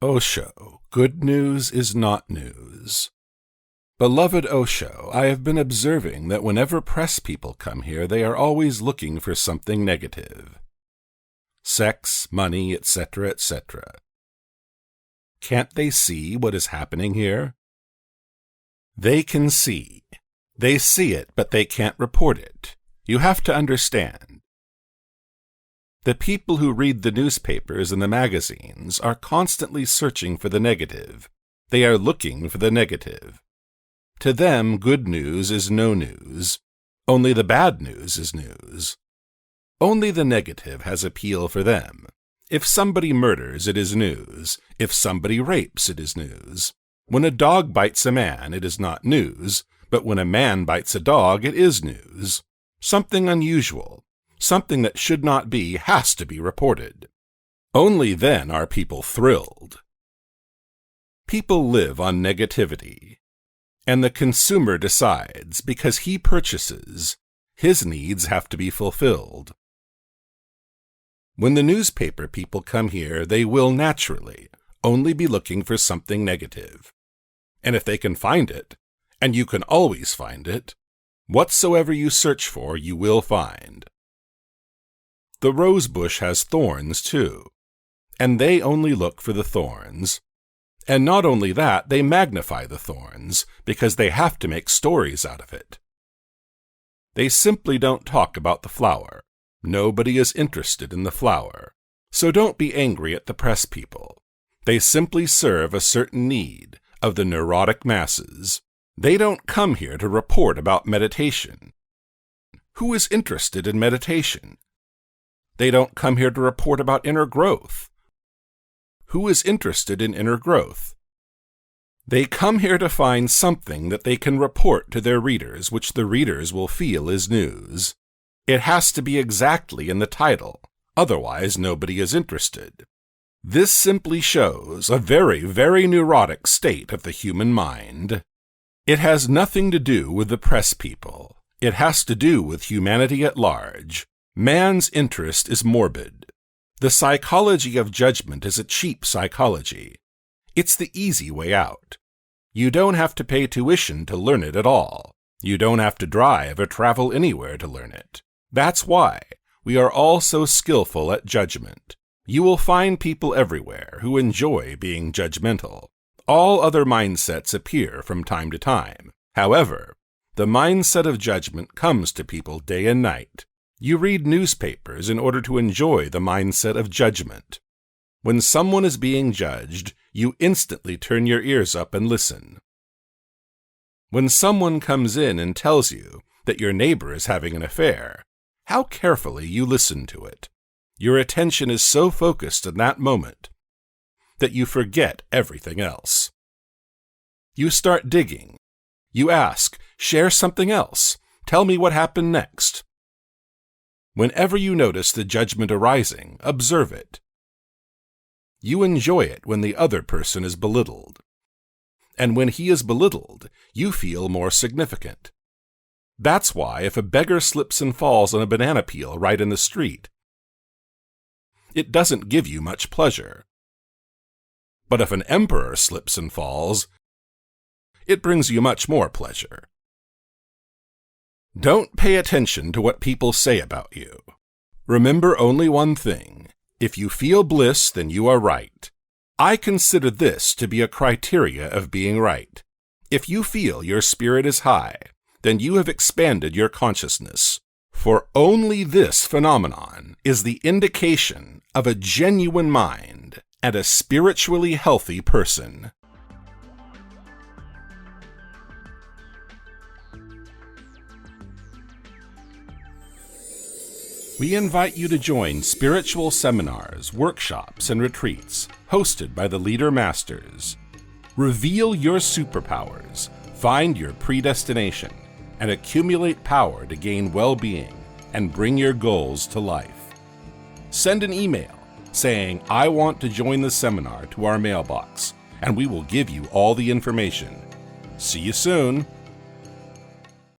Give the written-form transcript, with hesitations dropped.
Osho, good news is not news. Beloved Osho, I have been observing that whenever press people come here, they are always looking for something negative. Sex, money, etc., etc. Can't they see what is happening here? They can see. They see it, but they can't report it. You have to understand. The people who read the newspapers and the magazines are constantly searching for the negative. They are looking for the negative. To them, good news is no news. Only the bad news is news. Only the negative has appeal for them. If somebody murders, it is news. If somebody rapes, it is news. When a dog bites a man, it is not news, but when a man bites a dog, it is news. Something unusual. Something that should not be has to be reported. Only then are people thrilled. People live on negativity, and the consumer decides because he purchases, his needs have to be fulfilled. When the newspaper people come here, they will naturally only be looking for something negative. And if they can find it, and you can always find it, whatsoever you search for, you will find. The rose bush has thorns, too, and they only look for the thorns. And not only that, they magnify the thorns, because they have to make stories out of it. They simply don't talk about the flower. Nobody is interested in the flower. So don't be angry at the press people. They simply serve a certain need of the neurotic masses. They don't come here to report about meditation. Who is interested in meditation? They don't come here to report about inner growth. Who is interested in inner growth? They come here to find something that they can report to their readers, which the readers will feel is news. It has to be exactly in the title, otherwise nobody is interested. This simply shows a very, very neurotic state of the human mind. It has nothing to do with the press people. It has to do with humanity at large. Man's interest is morbid. The psychology of judgment is a cheap psychology. It's the easy way out. You don't have to pay tuition to learn it at all. You don't have to drive or travel anywhere to learn it. That's why we are all so skillful at judgment. You will find people everywhere who enjoy being judgmental. All other mindsets appear from time to time. However, the mindset of judgment comes to people day and night. You read newspapers in order to enjoy the mindset of judgment. When someone is being judged, you instantly turn your ears up and listen. When someone comes in and tells you that your neighbor is having an affair, how carefully you listen to it. Your attention is so focused in that moment that you forget everything else. You start digging. You ask, share something else. Tell me what happened next. Whenever you notice the judgment arising, observe it. You enjoy it when the other person is belittled. And when he is belittled, you feel more significant. That's why if a beggar slips and falls on a banana peel right in the street, it doesn't give you much pleasure. But if an emperor slips and falls, it brings you much more pleasure. Don't pay attention to what people say about you. Remember only one thing. If you feel bliss, then you are right. I consider this to be a criteria of being right. If you feel your spirit is high, then you have expanded your consciousness. For only this phenomenon is the indication of a genuine mind and a spiritually healthy person. We invite you to join spiritual seminars, workshops, and retreats hosted by the Leader Masters. Reveal your superpowers, find your predestination, and accumulate power to gain well-being and bring your goals to life. Send an email saying, "I want to join the seminar" to our mailbox, and we will give you all the information. See you soon.